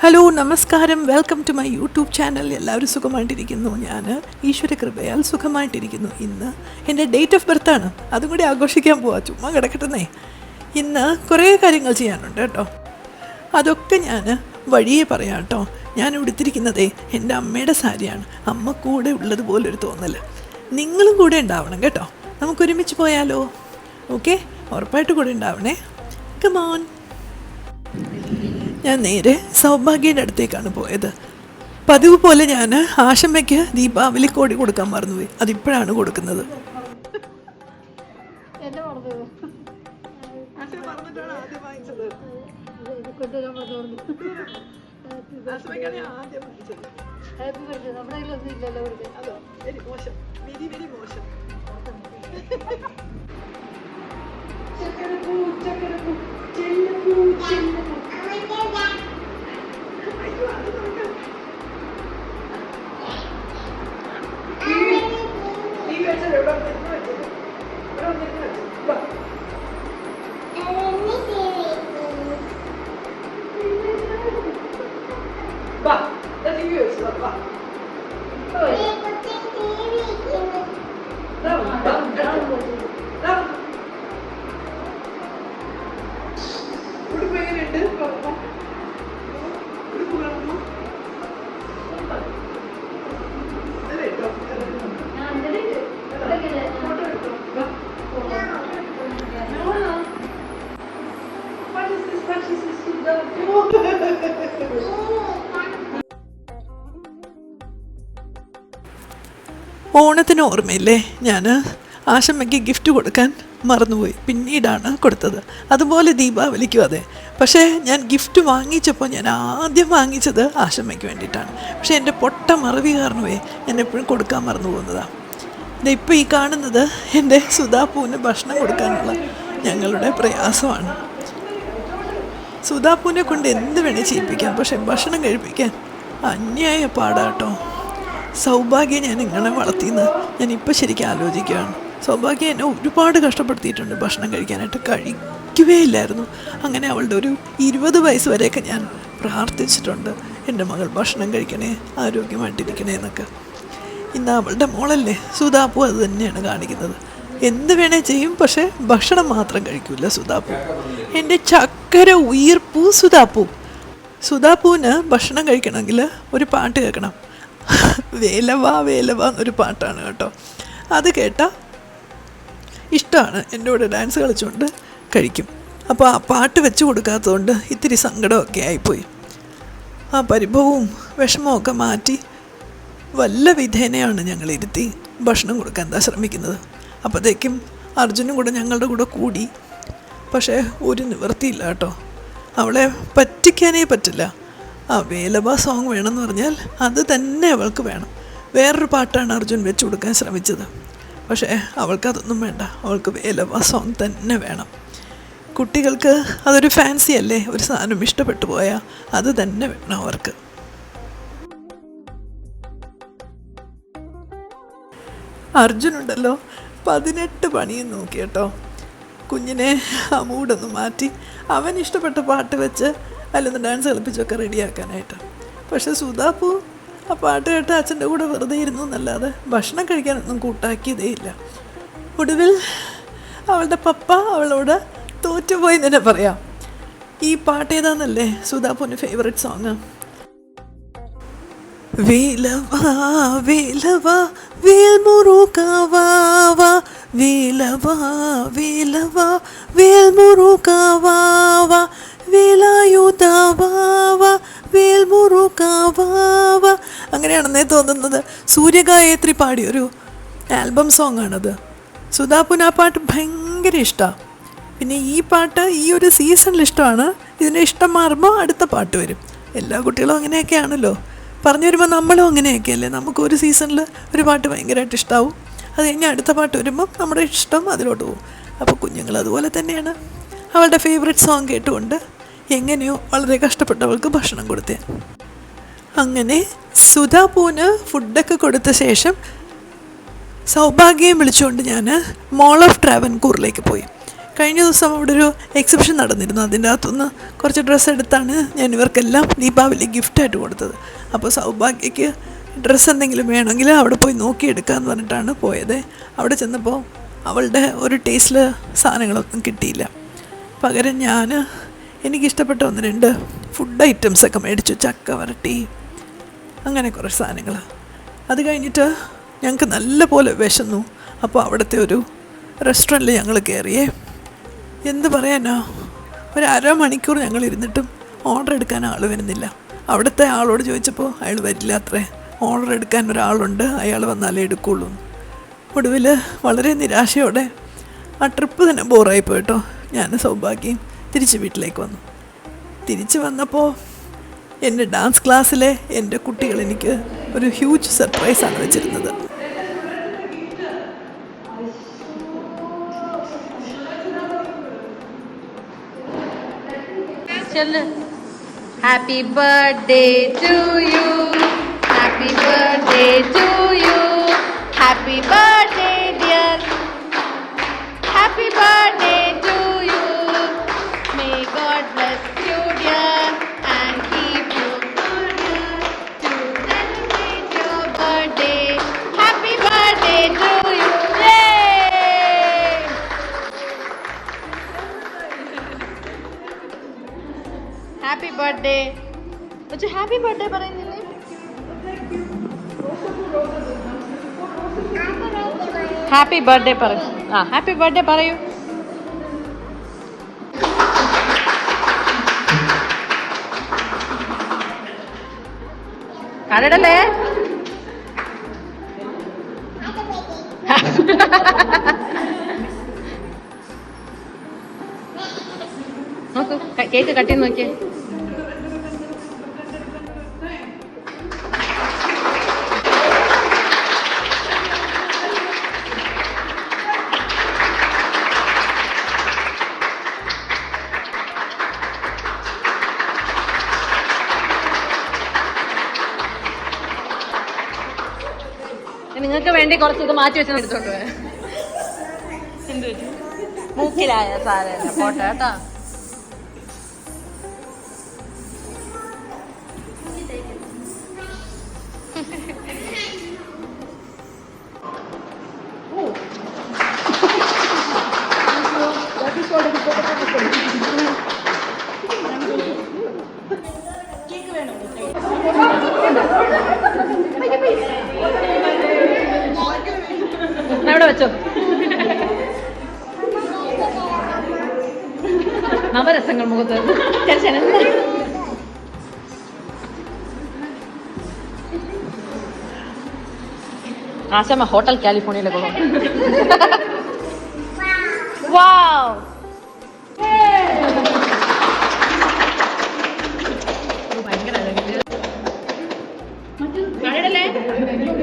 Hello നമസ്കാരം, welcome to my YouTube channel. എല്ലാവരും സുഖമായിട്ടിരിക്കുന്നു. ഞാൻ ഈശ്വര കൃപയാൽ സുഖമായിട്ടിരിക്കുന്നു. ഇന്ന് എൻ്റെ ഡേറ്റ് ഓഫ് ബർത്താണ്, അതും കൂടി ആഘോഷിക്കാൻ പോവാ. ചുമ്മാ കിടക്കട്ടെന്നേ. ഇന്ന് കുറേ കാര്യങ്ങൾ ചെയ്യാനുണ്ട് കേട്ടോ. അതൊക്കെ ഞാൻ വഴിയേ പറയാം കേട്ടോ. ഞാൻ ഉടുത്തിരിക്കുന്നതേ എൻ്റെ അമ്മയുടെ സാരിയാണ്. അമ്മ കൂടെ ഉള്ളതുപോലൊരു തോന്നൽ. നിങ്ങളും കൂടെ ഉണ്ടാവണം കേട്ടോ. നമുക്കൊരുമിച്ച് പോയാലോ? ഓക്കെ, ഉറപ്പായിട്ട് കൂടെ ഉണ്ടാവണേ. കമോൺ. ഞാൻ നേരെ സൗഭാഗ്യയുടെ അടുത്തേക്കാണ് പോയത്. പതിവ് പോലെ ഞാൻ ആശമ്മയ്ക്ക് ദീപാവലി കോടി കൊടുക്കാൻ മറന്നുപോയി. അതിപ്പോഴാണ് കൊടുക്കുന്നത്. ഓണത്തിന് ഓർമ്മയില്ലേ, ഞാൻ ആശമ്മയ്ക്ക് ഗിഫ്റ്റ് കൊടുക്കാൻ മറന്നുപോയി. പിന്നീടാണ് കൊടുത്തത്. അതുപോലെ ദീപാവലിക്കും അതെ. പക്ഷേ ഞാൻ ഗിഫ്റ്റ് വാങ്ങിച്ചപ്പോൾ ഞാൻ ആദ്യം വാങ്ങിച്ചത് ആശമ്മയ്ക്ക് വേണ്ടിയിട്ടാണ്. പക്ഷേ എൻ്റെ പൊട്ട മറവി കാരണമേ ഞാൻ എപ്പോഴും കൊടുക്കാൻ മറന്നു പോകുന്നതാണ്. ഇപ്പോൾ ഈ കാണുന്നത് എൻ്റെ സുധാപ്പൂവിന് ഭക്ഷണം കൊടുക്കാനുള്ള ഞങ്ങളുടെ പ്രയാസമാണ്. സുധാപ്പൂവിനെ കൊണ്ട് എന്ത് വേണേൽ ചെയ്യിപ്പിക്കാം, പക്ഷെ ഭക്ഷണം കഴിപ്പിക്കാൻ അന്യായ പാടാട്ടോ. സൗഭാഗ്യം ഞാൻ ഇങ്ങനെ വളർത്തിയെന്ന് ഞാനിപ്പോൾ ശരിക്കും ആലോചിക്കുകയാണ്. സൗഭാഗ്യം എന്നെ ഒരുപാട് കഷ്ടപ്പെടുത്തിയിട്ടുണ്ട്. ഭക്ഷണം കഴിക്കാനായിട്ട് കഴിക്കുകയേ ഇല്ലായിരുന്നു. അങ്ങനെ അവളുടെ ഒരു 20 വയസ്സ് വരെയൊക്കെ ഞാൻ പ്രാർത്ഥിച്ചിട്ടുണ്ട്, എൻ്റെ മകൾ ഭക്ഷണം കഴിക്കണേ, ആരോഗ്യമായിട്ടിരിക്കണേ എന്നൊക്കെ. ഇന്ന് അവളുടെ മോളല്ലേ സുധാപ്പൂ അത് തന്നെയാണ് കാണിക്കുന്നത്. എന്ത് വേണേ ചെയ്യും, പക്ഷേ ഭക്ഷണം മാത്രം കഴിക്കില്ല സുധാപ്പൂ. എൻ്റെ ചക്കര ഉയിർപ്പൂ സുധാപ്പൂ. സുധാപ്പൂവിന് ഭക്ഷണം കഴിക്കണമെങ്കിൽ ഒരു പാട്ട് കേൾക്കണം. വേലവാ വേലവാ എന്നൊരു പാട്ടാണ് കേട്ടോ. അത് കേട്ടാൽ ഇഷ്ടമാണ്. എൻ്റെ കൂടെ ഡാൻസ് കളിച്ചുകൊണ്ട് കഴിക്കും. അപ്പോൾ ആ പാട്ട് വെച്ച് കൊടുക്കാത്തതുകൊണ്ട് ഇത്തിരി സങ്കടമൊക്കെ ആയിപ്പോയി. ആ പരിഭവവും വിഷമമൊക്കെ മാറ്റി വല്ല വിധേനയാണ് ഞങ്ങളിരുത്തി ഭക്ഷണം കൊടുക്കാൻ എന്താ ശ്രമിക്കുന്നത്. അപ്പോഴത്തേക്കും അർജുനും കൂടെ ഞങ്ങളുടെ കൂടെ കൂടി. പക്ഷേ ഒരു നിവൃത്തിയില്ല കേട്ടോ. അവളെ പറ്റിക്കാനേ പറ്റില്ല. ആ വേലവ സോങ് വേണമെന്ന് പറഞ്ഞാൽ അത് തന്നെ അവൾക്ക് വേണം. വേറൊരു പാട്ടാണ് അർജുൻ വെച്ച് കൊടുക്കാൻ ശ്രമിച്ചത്. പക്ഷേ അവൾക്കതൊന്നും വേണ്ട. അവൾക്ക് വേലവ സോങ് തന്നെ വേണം. കുട്ടികൾക്ക് അതൊരു ഫാൻസി അല്ലേ. ഒരു സാധനം ഇഷ്ടപ്പെട്ടു പോയാൽ അത് തന്നെ വേണം അവർക്ക്. അർജുനുണ്ടല്ലോ 18 പണിയും നോക്കി കേട്ടോ. കുഞ്ഞിനെ ആ മൂടൊന്ന് മാറ്റി അവൻ ഇഷ്ടപ്പെട്ട പാട്ട് വെച്ച് അതിലൊന്ന് ഡാൻസ് കളിപ്പിച്ചൊക്കെ റെഡിയാക്കാനായിട്ട്. പക്ഷെ സുധാപ്പൂ ആ പാട്ട് കേട്ട് അച്ഛൻ്റെ കൂടെ വെറുതെ ഇരുന്നു എന്നല്ലാതെ ഭക്ഷണം കഴിക്കാനൊന്നും കൂട്ടാക്കിയതേ ഇല്ല. ഒടുവിൽ അവളുടെ പപ്പ അവളോട് തോറ്റുപോയി തന്നെ പറയാം. ഈ പാട്ട് ഏതാന്നല്ലേ സുധാപ്പൂൻ്റെ ഫേവറേറ്റ് സോങ്. വേലവാ വേലവാ വേൽമുരുകാവാ, വേലവാ വേലവാ വേൽമുരുകാവാ, വേലായുധാവാ വേൽമുരുകാവാ. അങ്ങനെയാണെന്നേ തോന്നുന്നത്. സൂര്യഗായത്രി പാടിയൊരു ആൽബം സോങ് ആണത്. സുധാപ്പൂന് ആ പാട്ട് ഭയങ്കര ഇഷ്ടമാണ്. പിന്നെ ഈ പാട്ട് ഈ ഒരു സീസണിൽ ഇഷ്ടമാണ്. ഇതിൻ്റെ ഇഷ്ടം മാറുമ്പോൾ അടുത്ത പാട്ട് വരും. എല്ലാ കുട്ടികളും അങ്ങനെയൊക്കെയാണല്ലോ. പറഞ്ഞു വരുമ്പോൾ നമ്മളും അങ്ങനെയൊക്കെയല്ലേ. നമുക്ക് ഒരു സീസണിൽ ഒരു പാട്ട് ഭയങ്കരമായിട്ട് ഇഷ്ടമാവും. അത് കഴിഞ്ഞ് അടുത്ത പാട്ട് വരുമ്പം നമ്മുടെ ഇഷ്ടം അതിലോട്ട് പോകും. അപ്പോൾ കുഞ്ഞുങ്ങൾ അതുപോലെ തന്നെയാണ്. അവളുടെ ഫേവറേറ്റ് സോങ് കേട്ടുകൊണ്ട് എങ്ങനെയോ വളരെ കഷ്ടപ്പെട്ടവൾക്ക് ഭക്ഷണം കൊടുത്തേ. അങ്ങനെ സുധാപ്പൂവിന് ഫുഡൊക്കെ കൊടുത്ത ശേഷം സൗഭാഗ്യം വിളിച്ചുകൊണ്ട് ഞാൻ മോൾ ഓഫ് ട്രാവൻകൂറിലേക്ക് പോയി. കഴിഞ്ഞ ദിവസം അവിടെ ഒരു എക്സിബിഷൻ നടന്നിരുന്നു. അതിൻ്റെ അകത്തുനിന്ന് കുറച്ച് ഡ്രസ്സ് എടുത്താണ് ഞാൻ ഇവർക്കെല്ലാം ദീപാവലി ഗിഫ്റ്റായിട്ട് കൊടുത്തത്. അപ്പോൾ സൗഭാഗ്യയ്ക്ക് ഡ്രസ്സ് എന്തെങ്കിലും വേണമെങ്കിൽ അവിടെ പോയി നോക്കിയെടുക്കാമെന്ന് പറഞ്ഞിട്ടാണ് പോയത്. അവിടെ ചെന്നപ്പോൾ അവളുടെ ഒരു ടേസ്റ്റിൽ സാധനങ്ങളൊന്നും കിട്ടിയില്ല. പകരം ഞാൻ എനിക്കിഷ്ടപ്പെട്ട 1-2 ഫുഡ് ഐറ്റംസൊക്കെ മേടിച്ചു. ചക്ക വരട്ടി, അങ്ങനെ കുറച്ച് സാധനങ്ങൾ. അത് കഴിഞ്ഞിട്ട് ഞങ്ങൾക്ക് നല്ല പോലെ വിശന്നു. അപ്പോൾ അവിടുത്തെ ഒരു റെസ്റ്റോറൻറ്റിൽ ഞങ്ങൾ കയറിയേ. എന്ത് പറയാനോ, ഒരു അരമണിക്കൂർ ഞങ്ങൾ ഇരുന്നിട്ടും ഓർഡർ എടുക്കാൻ ആൾ വരുന്നില്ല. അവിടുത്തെ ആളോട് ചോദിച്ചപ്പോൾ അയാൾ വരില്ല അത്രേ. ഓർഡർ എടുക്കാൻ ഒരാളുണ്ട്, അയാൾ വന്നാലേ എടുക്കുള്ളൂ. ഒടുവിൽ വളരെ നിരാശയോടെ ആ ട്രിപ്പ് തന്നെ ബോറായി പോയിട്ടോ. ഞാൻ സൗഭാഗ്യം തിരിച്ച് വീട്ടിലേക്ക് വന്നു. തിരിച്ച് വന്നപ്പോൾ എൻ്റെ ഡാൻസ് ക്ലാസ്സിലെ എൻ്റെ കുട്ടികൾ എനിക്ക് ഒരു ഹ്യൂജ് സർപ്രൈസാണ് വെച്ചിരുന്നത്. Happy birthday to you. Happy birthday to you. Happy birthday dear. Happy birthday to you. May God bless you dear and keep you good to celebrate your birthday. Happy birthday to you. Yay! Happy birthday. Would you happy birthday പറയുന്നില്ലേ? Happy birthday പറയൂ. Happy birthday പറയൂ. കടടല്ലേ? നോക്കൂ, cake cut ചെയ്ത് നോക്കിയേ. നിങ്ങൾക്ക് വേണ്ടി കുറച്ച് ഇത് മാറ്റി വെച്ച് എടുത്തോണ്ട് പോയ മൂക്കിലായ സാരല്ല, പോട്ടെ കേട്ടോ. എവിടെ വെച്ചോ? നവരസങ്ങൾ മുഖത്ത്. ആശാമ ഹോട്ടൽ കാലിഫോർണിയയിലെ കൊള്ളാം.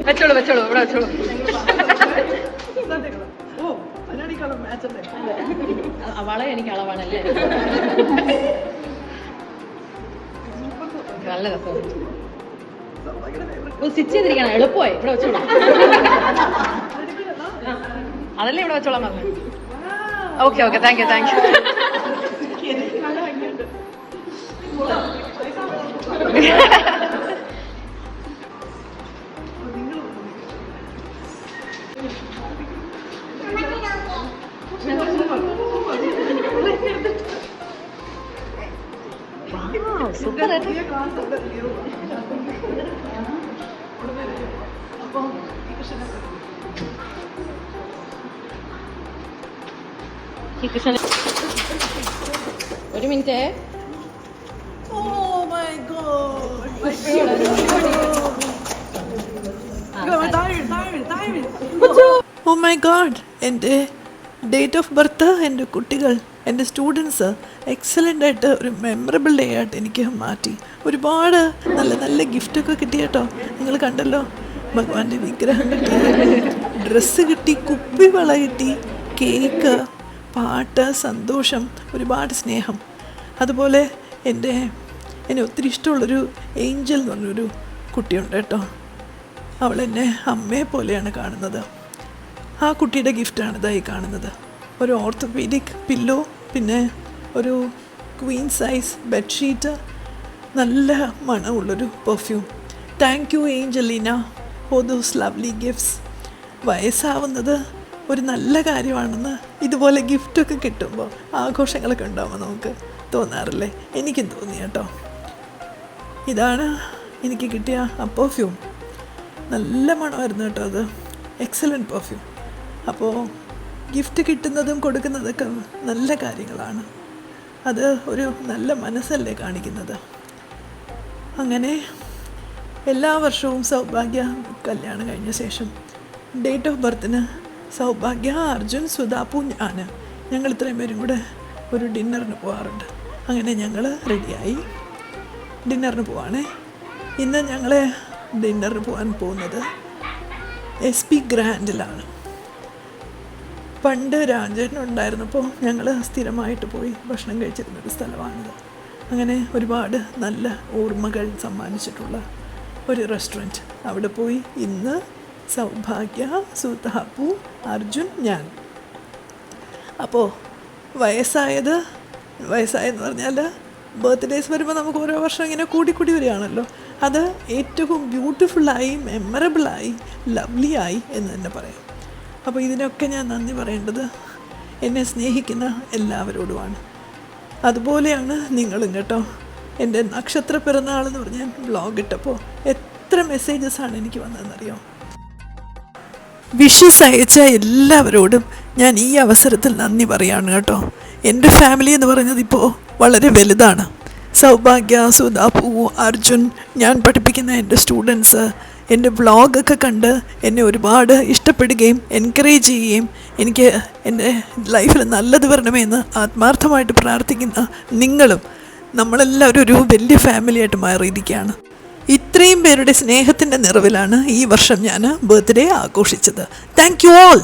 വെച്ചോളൂ വെച്ചോളൂ, ഇവിടെ വെച്ചോളൂ. അവളെ എനിക്ക് അളവാണല്ലേ. നല്ല രസം. സ്റ്റിച്ച് ചെയ്തിരിക്കണം, എളുപ്പമായി. ഇവിടെ വെച്ചോളാം. അതല്ലേ ഇവിടെ വെച്ചോളാൻ പറഞ്ഞു. Okay okay, thank you thank you. Super. ഒരു മിനിറ്റ്. ഓ മൈ ഗോഡ്, എൻ്റെ ഡേറ്റ് ഓഫ് ബർത്ത്, എൻ്റെ കുട്ടികൾ, എൻ്റെ സ്റ്റുഡൻസ് എക്സലൻ്റായിട്ട് ഒരു മെമ്മറബിൾ ഡേ ആയിട്ട് എനിക്ക് മാറ്റി. ഒരുപാട് നല്ല നല്ല ഗിഫ്റ്റൊക്കെ കിട്ടി കേട്ടോ. നിങ്ങൾ കണ്ടല്ലോ, ഭഗവാന്റെ വിഗ്രഹം കിട്ടി, ഡ്രസ്സ് കിട്ടി, കുപ്പിവള കിട്ടി, കേക്ക്, പാട്ട്, സന്തോഷം, ഒരുപാട് സ്നേഹം. അതുപോലെ എന്നെ ഒത്തിരി ഇഷ്ടമുള്ളൊരു ഏഞ്ചൽ എന്ന് പറഞ്ഞൊരു കുട്ടിയുണ്ട് കേട്ടോ. അവളെന്നെ അമ്മയെ പോലെയാണ് കാണുന്നത്. ആ കുട്ടിയുടെ ഗിഫ്റ്റാണ് ഇതായി കാണുന്നത്. ഒരു ഓർത്തോപീഡിക് പില്ലോ, പിന്നെ ഒരു ക്വീൻ സൈസ് ബെഡ്ഷീറ്റ്, നല്ല മണമുള്ളൊരു perfume. Thank you Angelina for those lovely gifts. വയസ്സാവുന്നത് ഒരു നല്ല കാര്യമാണെന്ന് ഇതുപോലെ ഗിഫ്റ്റൊക്കെ കിട്ടുമ്പോൾ ആഘോഷങ്ങളൊക്കെ ഉണ്ടാകുമ്പോൾ നമുക്ക് തോന്നാറില്ലേ? എനിക്കും തോന്നി കേട്ടോ. ഇതാണ് എനിക്ക് കിട്ടിയ ആ പെർഫ്യൂം. നല്ല മണമായിരുന്നു കേട്ടോ അത്. Excellent perfume. അപ്പോൾ ഗിഫ്റ്റ് കിട്ടുന്നതും കൊടുക്കുന്നതൊക്കെ നല്ല കാര്യങ്ങളാണ്. അത് ഒരു നല്ല മനസ്സല്ലേ കാണിക്കുന്നത്. അങ്ങനെ എല്ലാ വർഷവും സൗഭാഗ്യ കല്യാണം കഴിഞ്ഞ ശേഷം ഡേറ്റ് ഓഫ് ബർത്തിന് സൗഭാഗ്യ, അർജുൻ, സുധാപ്പു, ഞങ്ങൾ ഇത്രയും പേരും കൂടെ ഒരു ഡിന്നറിന് പോകാറുണ്ട്. അങ്ങനെ ഞങ്ങൾ റെഡിയായി ഡിന്നറിന് പോവാണേ. ഇന്ന് ഞങ്ങൾ ഡിന്നറിന് പോകാൻ പോകുന്നത് SP ഗ്രാൻഡിലാണ്. പണ്ട് രാജേട്ടനുണ്ടായിരുന്നപ്പോൾ ഞങ്ങൾ സ്ഥിരമായിട്ട് പോയി ഭക്ഷണം കഴിച്ചിരുന്നൊരു സ്ഥലമാണിത്. അങ്ങനെ ഒരുപാട് നല്ല ഓർമ്മകൾ സമ്മാനിച്ചിട്ടുള്ള ഒരു റെസ്റ്റോറൻറ്റ്. അവിടെ പോയി ഇന്ന് സൗഭാഗ്യ, സുധാപ്പു, അർജുൻ, ഞാൻ. അപ്പോൾ വയസ്സായെന്ന് പറഞ്ഞാൽ ബർത്ത്ഡേസ് വരുമ്പോൾ നമുക്ക് ഓരോ വർഷം ഇങ്ങനെ കൂടി വരികയാണല്ലോ. അത് ഏറ്റവും ബ്യൂട്ടിഫുള്ളായി, മെമ്മറബിളായി, ലവ്ലിയായി എന്ന് തന്നെ പറയാം. അപ്പോൾ ഇതിനൊക്കെ ഞാൻ നന്ദി പറയേണ്ടത് എന്നെ സ്നേഹിക്കുന്ന എല്ലാവരോടുമാണ്. അതുപോലെയാണ് നിങ്ങളും കേട്ടോ. എൻ്റെ നക്ഷത്ര പിറന്നാളെന്ന് പറഞ്ഞ് ഞാൻ വ്ളോഗ് ഇട്ടപ്പോൾ എത്ര മെസ്സേജസാണ് എനിക്ക് വന്നതെന്നറിയോ. വിഷസ് അയച്ച എല്ലാവരോടും ഞാൻ ഈ അവസരത്തിൽ നന്ദി പറയാണ് കേട്ടോ. എൻ്റെ ഫാമിലി എന്ന് പറയുന്നത് ഇപ്പോൾ വളരെ വലുതാണ്. സൗഭാഗ്യ, സുധാപ്പു, അർജുൻ, ഞാൻ പഠിപ്പിക്കുന്ന എൻ്റെ സ്റ്റുഡൻസ് എൻ്റെ വ്ളോഗൊക്കെ കണ്ട് എന്നെ ഒരുപാട് ഇഷ്ടപ്പെടുകയും എൻകറേജ് ചെയ്യുകയും എനിക്ക് എൻ്റെ ലൈഫിൽ നല്ലത് വരണമെന്ന് ആത്മാർത്ഥമായിട്ട് പ്രാർത്ഥിക്കുന്ന നിങ്ങളും, നമ്മളെല്ലാവരും ഒരു വലിയ ഫാമിലിയായിട്ട് മാറിയിരിക്കുകയാണ്. ഇത്രയും പേരുടെ സ്നേഹത്തിൻ്റെ നിറവിലാണ് ഈ വർഷം ഞാൻ ബർത്ത്ഡേ ആഘോഷിച്ചത്. Thank you all.